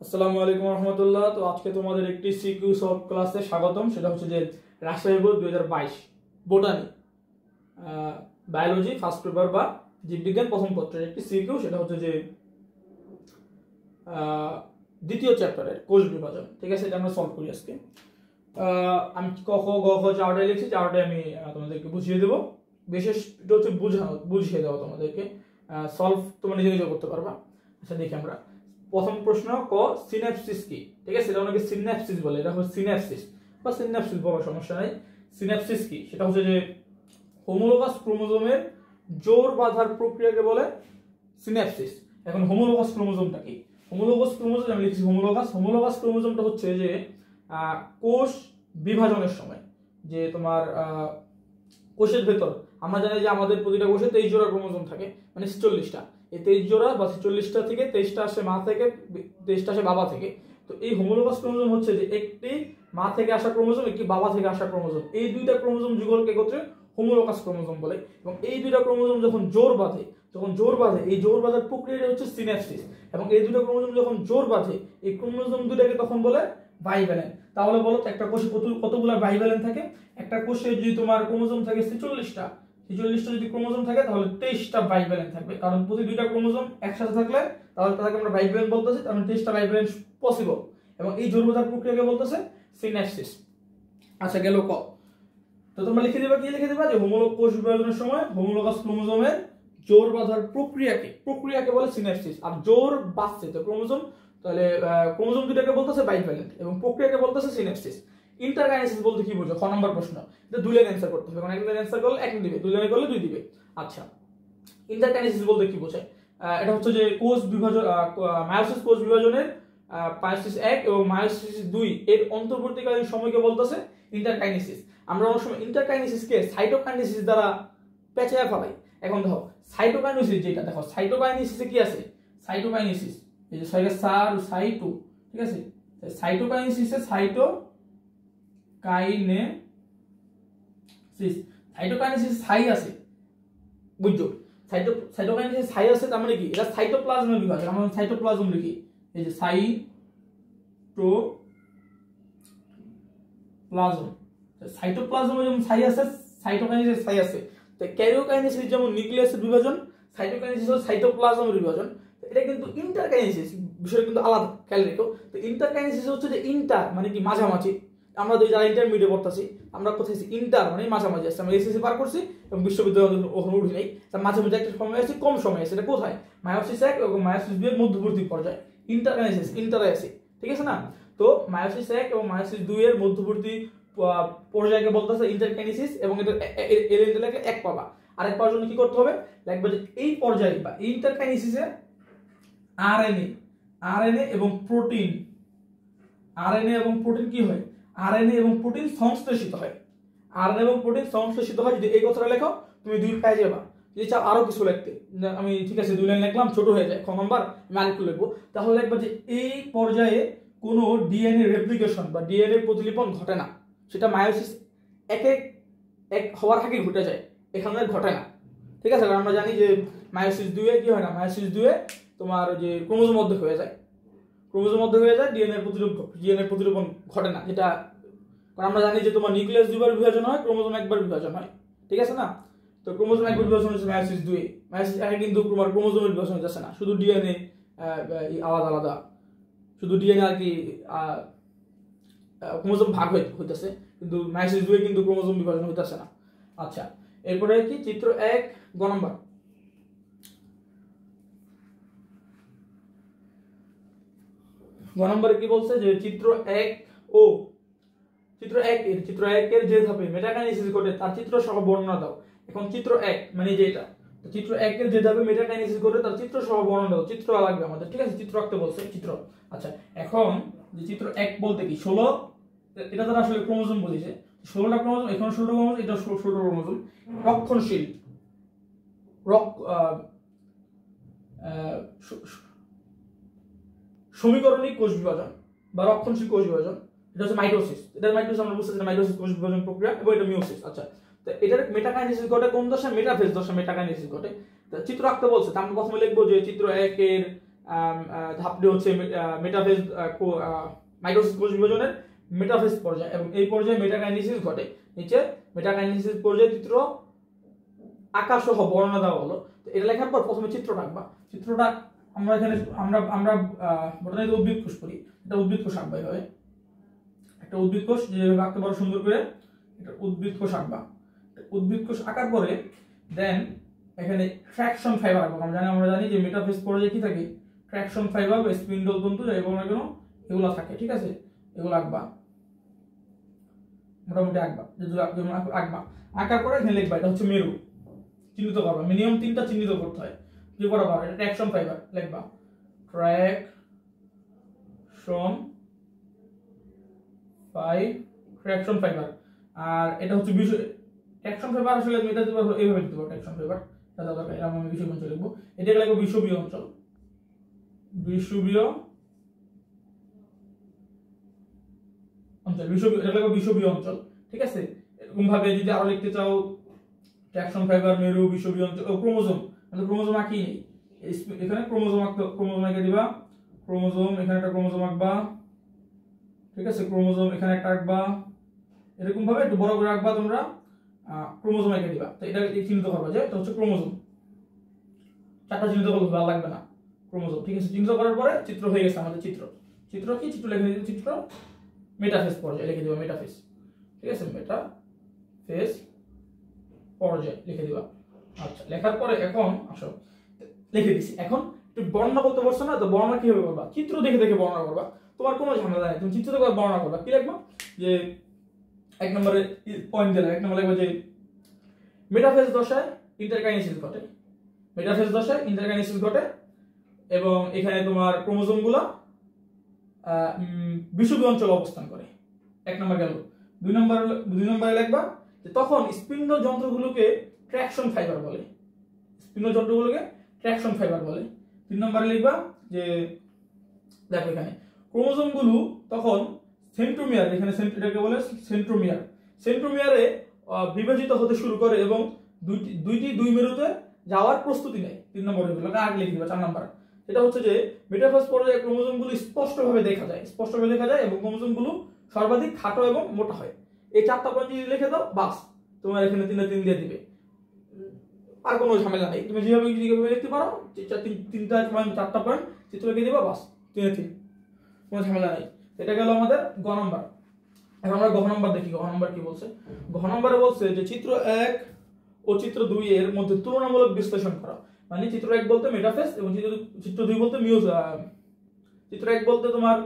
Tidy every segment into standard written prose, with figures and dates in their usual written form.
আসসালামু আলাইকুম রহমতুল্লাহ। তো আজকে তোমাদের একটি সিকিউ সলভ ক্লাসে স্বাগতম। সেটা হচ্ছে যে Rajshahi board 2022 botany biology first paper বা জীববিজ্ঞান প্রথম পত্রের একটি সিকিউ। সেটা হচ্ছে যে দ্বিতীয় চ্যাপ্টারের কোষ বিভাজন। ঠিক আছে, এটা আমরা সলভ করি আজকে। আমি ক খ গ খ চারটায় লিখছি, চারটায় আমি তোমাদেরকে বুঝিয়ে দেবো। বিশেষ এটা হচ্ছে বুঝিয়ে দেওয়া তোমাদেরকে, সলভ তোমরা নিজে নিজে করতে পারবা। আচ্ছা দেখি আমরা প্রথম প্রশ্ন ক সিন্যাপসিস কি। ঠিক আছে, এটা অনেকে সিন্যাপসিস বলে, এটা হচ্ছে সিন্যাপসিস বা সিন্যাপসিস বলার সমস্যা নাই। সিন্যাপসিস কি সেটা হচ্ছে যে হোমোলোগাস ক্রোমোজোমের জোড় বাঁধার প্রক্রিয়াকে বলে সিন্যাপসিস। এখন হোমোলোগাস ক্রোমোজোমটা কি? হোমোলোগাস ক্রোমোজোম আমি লিখছি হোমোলোগাস ক্রোমোজোমটা হচ্ছে যে কোষ বিভাজনের সময় যে তোমার কোষের ভেতর আমরা জানি যে আমাদের প্রতিটা কোষে 23 জোড়া ক্রোমোজোম থাকে, মানে 46টা। এই 23 জোড়া বা 46টা থেকে 23টা আসে মা থেকে, 23টা আসে বাবা থেকে। তো এই হোমোলোগাস ক্রোমোজোম হচ্ছে যে একটি মা থেকে আসা ক্রোমোজোম, একটি বাবা থেকে আসা ক্রোমোজোম। এই দুইটা ক্রোমোজোম যুগলকে একত্রে হোমোলোগাস ক্রোমোজোম বলে। এবং এই দুইটা ক্রোমোজোম যখন জোড় বাঁধে, এই জোড় বাঁধার প্রক্রিয়াটা হচ্ছে সিন্যাপসিস। এবং এই দুটো ক্রোমোজোম যখন জোড় বাঁধে, এই ক্রোমোজোম দুটাকে তখন বলে বাইভ্যালেন্ট। তাহলে বলো একটা কোষে কতগুলো বাইভ্যালেন্ট থাকে? একটা কোষে যদি তোমার ক্রোমোজোম থাকে 46টা যদি ক্রোমোজোম থাকে তাহলে 23টা বাইভ্যালেন্ট থাকবে। কারণ প্রতি দুইটা ক্রোমোজোম একসাথে থাকলে তাহলে তাকে আমরা বাইভ্যালেন্ট বলতেছি, কারণ 23টা বাইভ্যালেন্ট পসিবল। এবং এই জোড় বাঁধার প্রক্রিয়াকে বলতেছে সিন্যাপসিস। আচ্ছা গেল ক। তো তোমরা লিখে দিবা, কি লিখে দিবা? যে কোষ বিভাজনের সময় হোমোলোগাস ক্রোমোজোমের জোড় বাঁধার প্রক্রিয়াকে বলে সিন্যাপসিস। আর জোড় বাঁধছে তো ক্রোমোজোম, তাহলে ক্রোমোজোম দুটাকে বলতেছে বাইভ্যালেন্ট এবং প্রক্রিয়াকে বলতেছে সিন্যাপসিস। ইন্টারকাইনেসিস বলতে কি বোঝো? খ নম্বর প্রশ্ন। এটা দুই লাইন অ্যানসার করতে হবে, কারণ এক লাইন অ্যানসার করলে এক দিবে, দুই লাইন করলে দুই দিবে। আচ্ছা, ইন্টারকাইনেসিস বলতে কি বোঝায়? এটা হচ্ছে যে কোষ বিভাজন, মায়োসিস কোষ বিভাজনের মায়োসিস 1 এবং মায়োসিস 2 এর অন্তর্বর্তীকালীন সময়কে বলতেছে ইন্টারকাইনেসিস। আমরা অনেক সময় ইন্টারকাইনেসিসকে সাইটোকাইনেসিস দ্বারা পেঁচায়া ফেলাই। এখন দেখো সাইটোকাইনেসিস যেটা, দেখো সাইটোকাইনেসিসে কি আছে? সাইটোকাইনেসিস এই যে সাইটো, ঠিক আছে, সাইটোকাইনেসিসে সাইটোকাইনেসিস সাই আছে, বুঝছো? সাইটোকাইনেসিস সাই আছে, তার মানে কি? এটা সাইটোপ্লাজমের বিভাজন। আমরা সাইটোপ্লাজম লিখি, এই যে সাইটোপ্লাজমে যেমন সাই আছে, সাইটোকাইনেসিস সাই আছে। তো ক্যারিওকাইনেসিস যেমন নিউক্লিয়াসের বিভাজন, সাইটোকাইনেসিস হলো সাইটোপ্লাজমের বিভাজন। এটা কিন্তু ইন্টারকাইনেসিস বিষয় কিন্তু আলাদা, খেয়াল রেখো। তো ইন্টারকাইনেসিস হচ্ছে যে ইন্টার মানে কি মাঝামাঝি। আমরা যারা ইন্টারমিডিয়েট পড়তেছি, আমরা কোথায় ইন্টার মানে মাঝামাঝি আসছে। আমরা এসএসসি পার করছি এবং বিশ্ববিদ্যালয় ওখানে উঠি নাই, তার মাঝামাঝি একটা সময় আছে, কম সময় আছে। এটা কোথায়? মায়োসিস 1 এবং মায়োসিস 2 এর মধ্যবর্তী পর্যায়ে ইন্টারকাইনেসিস, ইন্টারে আছে, ঠিক আছে না? তো মায়োসিস 1 এবং মায়োসিস 2 এর মধ্যবর্তী পর্যায়কে বলতেছে ইন্টারকাইনেসিস। এবং এটা এলেন্টেলাকে এক পাবা। আরেক পাওয়ার জন্য কি করতে হবে? লাগবে যে এই পর্যায়ে বা ইন্টারকাইনেসিসে আরএনএ এবং প্রোটিন কি হয়? আরএনএ এবং প্রোটিন সংশ্লেষিত হয়। যদি এই কথাটা লেখো তুমি 2 পেয়ে যাবা। যদি চাও আরো কিছু লিখতে, আমি ঠিক আছে 2 লাইন লিখলাম, ছোট হয়ে যায় খ নম্বর, আমি আরেকটু লিখবো। তাহলে দেখবা যে এই পর্যায়ে কোনো ডিএনএ রেপ্লিকেশন বা ডিএনএ প্রতিলিপন ঘটে না। সেটা মায়োসিস 1 হওয়ার আগে ঘটে যায়, এখানে ঘটে না, ঠিক আছে? কারণ আমরা জানি যে মায়োসিস 2 এ কি হয় না, মায়োসিস 2 এ তোমার যে ক্রোমোজোম মধ্যে হয়ে যায়, ডিএনএ প্রতিলিপন ঘটে না। যেটা কারণ আমরা জানি যে তোমার নিউক্লিয়াস 2বার বিভাজন হয়, ক্রোমোজোম 1বার বিভাজন হয়, ঠিক আছে না? তো ক্রোমোজোম 1বার বিভাজন হচ্ছে মায়োসিস 2 এ। মায়োসিস 1 এ কিন্তু তোমার ক্রোমোজোমের বিভাজন হচ্ছে না, শুধু ডিএনএ আলাদা, শুধু ডিএনএ আর কি ক্রোমোজোম ভাগ হইতেছে, কিন্তু মায়োসিস 2 এ কিন্তু ক্রোমোজোম বিভাজন হইতেছে না। আচ্ছা, এরপরে কি চিত্র 1 গ নম্বর। গ নম্বরে কি বলছে? যে চিত্র 1 এর যে ধাপে মেটাকাইনেসিস ঘটে তার চিত্র সহ বর্ণনা দাও। এখন চিত্র 1 মানে যে এটা, তো চিত্র 1 এর যে ধাপে মেটাকাইনেসিস ঘটে তার চিত্র সহ বর্ণনা দাও। চিত্র লাগবে আমাদের, ঠিক আছে? চিত্র আঁকতে বলছে, চিত্র। আচ্ছা, এখন যে চিত্র 1 বলতে কি 16, এটা দ্বারা আসলে ক্রোমোজোম বুঝিয়েছে। 16টা ক্রোমোজোম, এখানে 16টা ক্রোমোজোম, এটা 16টা ক্রোমোজোম। রক্ষণশীল সমীকরণিক কোষ বিভাজন বা রক্ষণশীল কোষ বিভাজন, এটা হচ্ছে মাইটোসিস। আমরা বুঝতে পারছি মাইটোসিস কোষ বিভাজন প্রক্রিয়া, এবং এটা মিওসিস। আচ্ছা, তো এটার মেটাকাইনেসিস ঘটে কোন দশা? মেটাফেজ দশা মেটাকাইনেসিস ঘটে। চিত্র আঁকতে বলছে, আমরা প্রথমে লিখবো যে চিত্র 1 এর ধাপটি হচ্ছে মেটাফেজ মাইটোসিস কোষ বিভাজনের মেটাফেজ পর্যায়, এবং এই পর্যায়ে মেটাকাইনেসিস ঘটে। নিচে মেটাকাইনেসিস পর্যায়ে চিত্র আকার সহ বর্ণনা দেওয়া হলো। তো এটা লেখার পর প্রথমে চিত্রটা আঁকবা। চিত্রটা আমরা এখানে আমরা বটানিতে উদ্ভিদ কোষ করি, এটা উদ্ভিদ কোষ আঁকবা। এইভাবে একটা উদ্ভিদ কোষ যেভাবে আঁকতে পারো সুন্দর করে, এটা উদ্ভিদ কোষ আঁকবা। উদ্ভিদ কোষ আঁকার পরে দেন এখানে ট্র্যাকশন ফাইবার আঁকবো। আমরা জানি যে মেটাফেজ পর্যায়ে কি থাকে, ট্র্যাকশন ফাইবার বা স্পিন্ডল তন্তু এবং এগুলো থাকে, ঠিক আছে? এগুলো আঁকবা, মোটামুটি আঁকবা, যেগুলো আঁকবা। আঁকার পরে এখানে লিখবা এটা হচ্ছে মেরু, চিহ্নিত করবা। মিনিমাম 3টা চিহ্নিত করতে হয়, যে করা পারো। এটা ট্র্যাকশন ফাইবার লিখবা, ট্র্যাকশন ফাইবার। আর এটা হচ্ছে বিষয় ট্র্যাকশন ফাইবার, আসলে এটা এইভাবে দিতে পারো। ট্র্যাকশন ফাইবার এটা দরকার, এরকম আমি বিষয় অঞ্চল লিখবো। এটা লিখবো বিষুবীয় অঞ্চল, বিষুবীয় অঞ্চল, এটা লিখবো বিষুবীয় অঞ্চল, ঠিক আছে? এরকম ভাবে যদি আরো লিখতে চাও, ট্র্যাকশন ফাইবার, মেরু, বিষুবীয় অঞ্চল, ক্রোমোজোম, মানে ক্রোমোজোম আঁকি নেই এখানে। ক্রোমোজোম আঁকতে, ক্রোমোজোম এঁকে দিবা। ক্রোমোজোম, এখানে একটা ক্রোমোজোম আঁকবা, ঠিক আছে? ক্রোমোজোম এখানে একটা আঁকবা, এরকম ভাবে একটু বড় করে আঁকবা তোমরা। ক্রোমোজোম এঁকে দিবা। তো এটা চিহ্নিত করবা যে এটা হচ্ছে ক্রোমোজোম। 4টা চিহ্নিত করলে ভালো লাগবে না, ক্রোমোজোম, ঠিক আছে? চিহ্নিত করার পরে চিত্র হয়ে গেছে আমাদের। চিত্র কি চিত্র লিখে দিতে, চিত্র মেটাফেজ পর্যায়ে লিখে দিবা, মেটাফেজ, ঠিক আছে? মেটাফেজ পর্যায়ে লিখে দিবা। আচ্ছা, লেখার পরে এখন আসো, লিখে দিছি। এখন একটু বর্ণনা করতে পারছো না, তো বর্ণনা কিভাবে করবা? চিত্র দেখে দেখে বর্ণনা করবা, তোমার কোনো ঝামেলা নাই। তুমি চিত্র দেখে বর্ণনা করবা। কি লিখবা? যে 1 নম্বরে পয়েন্ট দিলাম, 1 নম্বর লিখবা যে মেটাফেজ দশায় ইন্টারকাইনেসিস ঘটে। মেটাফেজ দশায় ইন্টারকাইনেসিস ঘটে এবং এখানে তোমার ক্রোমোজোমগুলো বিষুবীয় অঞ্চলে অবস্থান করে। 1 নম্বর গেল। 2 নম্বরে লিখবা যে তখন স্পিন্ডল যন্ত্রগুলোকে ট্র্যাকশন ফাইবার বলে। স্পিন্ডল যন্ত্রগুলোকে ট্র্যাকশন ফাইবার বলে। 3 নম্বরে লিখবা যে দেখো এখানে ক্রোমোজোমগুলো তখন সেন্ট্রোমিয়ার, এখানে এটাকে বলে সেন্ট্রোমিয়ার, সেন্ট্রোমিয়ারে বিভাজিত হতে শুরু করে এবং দুই মেরুতে যাওয়ার প্রস্তুতি নেয়। 3 নম্বরে এগুলো আগে লিখে দিবা। 4 নম্বর এটা হচ্ছে যে মেটাফেজ পর্যায়ে ক্রোমোজোমগুলো স্পষ্টভাবে দেখা যায় এবং ক্রোমোজোমগুলো সর্বাধিক খাটো এবং মোটা হয়। এই 4টা পয়েন্ট যদি লিখে দাও, বাস তোমার এখানে 3 দিয়ে দিবে, আর কোনো ঝামেলা নেই। তুমি যেভাবে লিখতে পারো, 3টা পয়েন্ট 4টা পয়েন্ট চিত্র লিখে দিবা, বাস 3 কোনো ঝামেলা নেই। এটা গেল আমাদের গ নম্বর। এখন আমরা ঘ নম্বর দেখি। ঘ নম্বর কি বলছে? ঘ নম্বরে বলছে যে চিত্র 1 ও চিত্র 2 এর মধ্যে তুলনামূলক বিশ্লেষণ করা। মানে চিত্র 1 বলতে মেটাফেজ এবং চিত্র 2 বলতে চিত্র 1 বলতে তোমার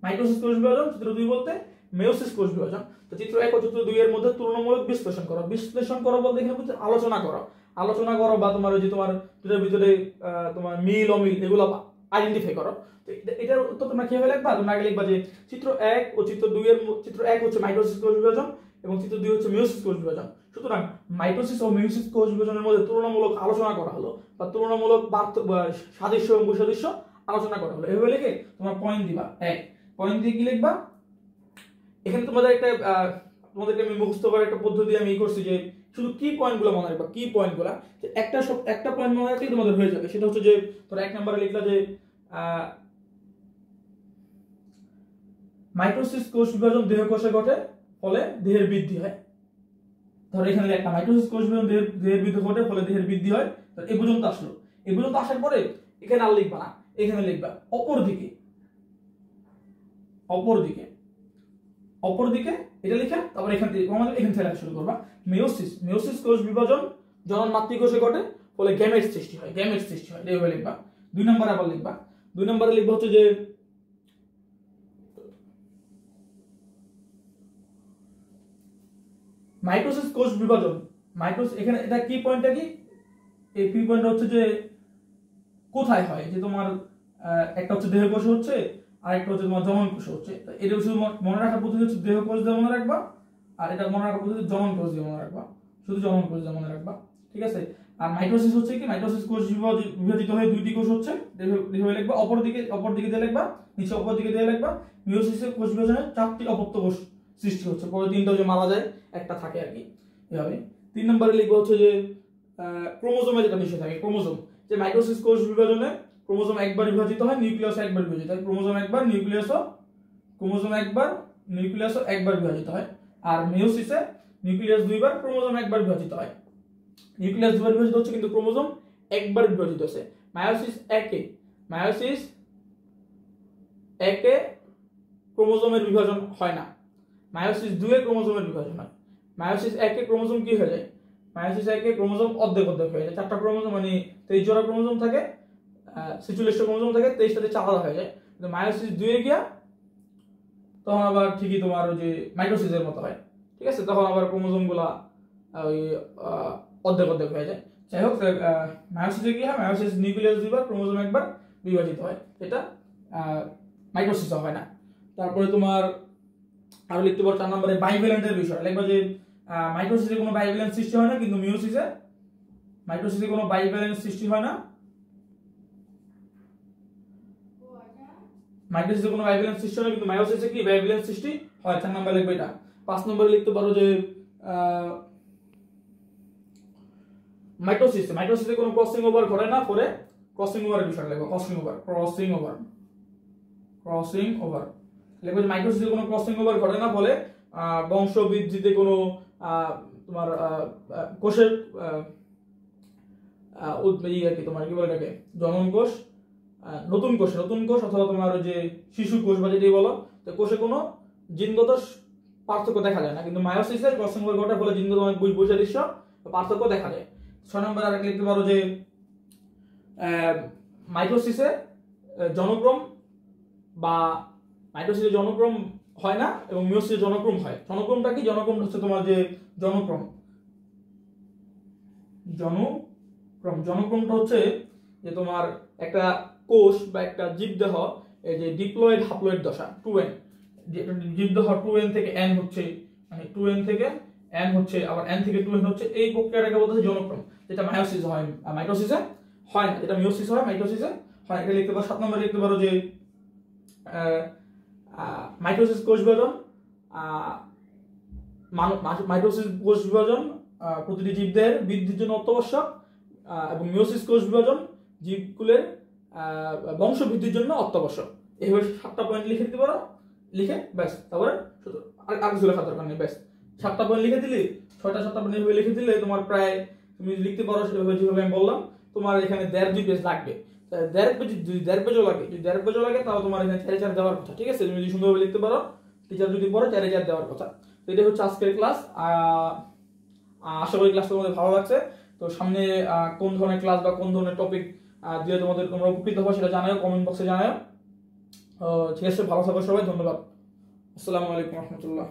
মাইটোসিস কোষ বিভাজন, চিত্র 2 বলতে মেয়োসিস কোষ বিভাজন। তো চিত্র 1 ও চিত্র 2 এর মধ্যে তুলনামূলক বিশ্লেষণ করো। বিশ্লেষণ করো বলতে এখানে বলতে আলোচনা করো বা তোমার ওই যে তোমার দুটোর ভিতরে তোমার মিল অমিল এগুলো আইডেন্টিফাই করো। তো এটার উত্তর তোমরা কিভাবে লিখবা? তোমরা আগে লিখবা যে চিত্র 1 ও চিত্র 2 এর চিত্র 1 হচ্ছে মাইটোসিস কোষ বিভাজন এবং চিত্র 2 হচ্ছে মেয়োসিস কোষ বিভাজন। সুতরাং মাইটোসিস ও মেয়োসিস কোষ বিভাজনের মধ্যে তুলনামূলক আলোচনা করা হলো বা তুলনামূলক সাদৃশ্য এবং বৈসাদৃশ্য আলোচনা করা হলো। এভাবে লিখে তোমার পয়েন্ট দিবা। 1 পয়েন্ট দিয়ে কি লিখবা? এখানে তোমাদেরকে আমি মুখস্থ করার একটা পদ্ধতি আমি করছি যে শুধু কি পয়েন্টগুলো মনে রাখবা, কি পয়েন্টগুলো একটা পয়েন্ট মনে রাখলেই তোমাদের হয়ে যাবে। সেটা হচ্ছে যে তোমরা 1 নম্বরে লিখলা যে মাইটোসিস কোষ বিভাজন দেহ কোষে ঘটে, ফলে দেহের বৃদ্ধি হয়। ধরো এখানে একটা মাইটোসিস কোষ বিভাজন দেহের বৃদ্ধি ঘটে, ফলে দেহের বৃদ্ধি হয়। তো এই পর্যন্ত আসলো। এই পর্যন্ত আসার পরে এখানে আর লিখবা না, এখানে লিখবা অপরদিকে এটা লিখা, তারপর এখান থেকে লেখা শুরু করবা। মেয়োসিস কোষ বিভাজন জনন মাতৃকোষে ঘটে, ফলে গ্যামেট সৃষ্টি হয়। এইভাবে লিখবা। 2 নম্বরে আবার লিখবা। 2 নম্বরে লিখবা হচ্ছে যে মাইটোসিস কোষ বিভাজন। এখানে এটা কি পয়েন্টটা কি? এই কি পয়েন্ট হচ্ছে যে কোথায় হয়, যে তোমার একটা হচ্ছে দেহ কোষ হচ্ছে আর একটা হচ্ছে তোমার জনন কোষ হচ্ছে। এটা শুধু মনে রাখার পদ্ধতি হচ্ছে দেহ কোষ দিয়ে মনে রাখবা, আর এটা মনে রাখার পদ্ধতি জনন কোষ দিয়ে মনে রাখবা, শুধু জনন কোষ দিয়ে মনে রাখবা, ঠিক আছে? আর মাইটোসিস হচ্ছে কি, মাইটোসিস কোষ বিভাজিত হয়ে 2টি কোষ হচ্ছে, এইভাবে লিখবা। অপরদিকে দিয়ে লিখবা, নিচে অপরদিকে দিয়ে লিখবা। মেয়োসিসের কোষ বিভাজনে 4টি অপত্য কোষ সৃষ্টি হচ্ছে, পরে 3টা যে মারা যায়, একটা থাকে আর কি, এভাবে। 3 নম্বরে লিখবা হচ্ছে যে ক্রোমোজোমে যেটা বিষয় থাকে, ক্রোমোজোম যে মাইটোসিস কোষ বিভাজনে ক্রোমোজোম একবার বিভাজিত হয়, নিউক্লিয়াস একবার বিভাজিত হয়। ক্রোমোজোম একবার, নিউক্লিয়াসও একবার বিভাজিত হয়। আর মিওসিসে নিউক্লিয়াস দুইবার, ক্রোমোজোম একবার বিভাজিত হয়। নিউক্লিয়াস দুবার বিভাজিত হচ্ছে কিন্তু ক্রোমোজোম একবার বিভাজিত হচ্ছে। মায়োসিস একে ক্রোমোজোমের বিভাজন হয় না, মায়োসিস 2 এ ক্রোমোজোমের বিভাজন হয়। মায়োসিস একে ক্রোমোজোম কি হয়ে যায়? মায়োসিস একে ক্রোমোজোম অর্ধেক হয়ে যায়। 4টা ক্রোমোজোম মানে 23 জোড়া ক্রোমোজোম থাকে, 46টা ক্রোমোজোম থাকে, 23টাতে 4 আলাদা হয়ে যায়। কিন্তু মায়োসিস 2 এ গিয়া তখন আবার ঠিকই তোমার ওই যে মাইটোসিসের মতো হয়, ঠিক আছে? তখন আবার ক্রোমোজোম গুলা ওই অর্ধেক হয়ে যায়। যাই হোক, মায়োসিসে কি হয়? মায়োসিস নিউক্লিয়াস দুইবার, ক্রোমোজোম একবার বিভাজিত হয়, এটা মাইটোসিসে হয় না। তারপরে তোমার আরো লিখতে পারো 4 নম্বরে বাইভ্যালেন্টের বিষয় লিখবা যে মাইটোসিসে কোনো বাইভ্যালেন্স সৃষ্টি হয় না, কিন্তু মাইটোসিসে কোনো বাইভ্যালেন্স সৃষ্টি হয় না। মাইটোসিসে কোনো বাইভ্যালেন্স সৃষ্টি হয় না, কিন্তু মায়োসিসে কি বাইভ্যালেন্স সৃষ্টি হয়। 4 নম্বরে লিখবে এটা। 5 নম্বরে লিখতে পারো যে মাইটোসিসে কোনো ক্রসিং ওভার ঘটে না, পরে ক্রসিং ওভারের বিষয় লিখবো। ক্রসিং ওভার লিখবো যে মাইটোসিসে কোনো ক্রসিং ওভার ঘটে না, ফলে বংশ বৃদ্ধিতে কোনো তোমার কোষের তোমার কি বলে এটাকে জনন কোষ, নতুন কোষ অথবা তোমার ওই যে শিশু কোষ বা যেটাই বলো, তো কোষে কোনো জিনগত পার্থক্য দেখা যায় না। কিন্তু মায়োসিসের ক্রসিং ওভার ঘটার ফলে জিনগত অনেক বৈশিষ্ট্য পার্থক্য দেখা যায়। 6 নম্বর আর লিখতে পারো যে মাইটোসিসে জনক্রম হয় না এবং মিওসিসে জনক্রম হয়। জনক্রমটা কি? জনক্রমটা হচ্ছে তোমার যে জনক্রমটা হচ্ছে যে তোমার একটা কোষ বা একটা জীবদেহ, এই যে ডিপ্লয়েড হাপ্লয়েড দশা 2n, জীবদেহ 2n থেকে n হচ্ছে, মানে 2n থেকে n হচ্ছে, আবার n থেকে 2n হচ্ছে, এই প্রক্রিয়াটাকে বলতে হয় জনক্রম, যেটা মায়োসিস হয়, মাইটোসিসে হয় না। যেটা মিওসিস হয়, মাইটোসিসে হয়। এটা লিখতে পারো। 7 নম্বরে লিখতে পারো যে মাইটোসিস কোষ বিভাজন প্রতিটি জীবদের বৃদ্ধির জন্য অত্যাবশ্যক, এবং মিওসিস কোষ বিভাজন জীবকুলের বংশ বৃদ্ধির জন্য অত্যাবশ্যক। এইভাবে 7টা পয়েন্ট লিখে দিতে পারো, লিখে ব্যাস। তারপরে আর কিছু লেখার দরকার নেই, ব্যাস 7টা পয়েন্ট লিখে দিলে, 7টা পয়েন্ট এইভাবে লিখে দিলে তোমার প্রায়, তুমি লিখতে পারো সেভাবে যেভাবে আমি বললাম, তোমার এখানে 1.5-2 পেজ লাগবে। 1.5 পেজ, 1.5 পেজও লাগে, যদি 1.5 পেজও লাগে তাহলে তোমার এখানে 4 দেওয়ার কথা, ঠিক আছে? তুমি যদি সুন্দরভাবে লিখতে পারো, টিচার যদি পড়ো 4 দেওয়ার কথা। তো এটা হচ্ছে আজকের ক্লাস। আশা করি ক্লাসটা তোমাদের ভালো লাগছে। তো সামনে কোন ধরনের ক্লাস বা কোন ধরনের টপিক দিয়ে তোমরা উপকৃত হবে সেটা জানাও, কমেন্ট বক্সে জানাও। ঠিক আছে, ভালো থাকো সবাই, ধন্যবাদ। আসসালামু আলাইকুম রহমতুল্লাহ।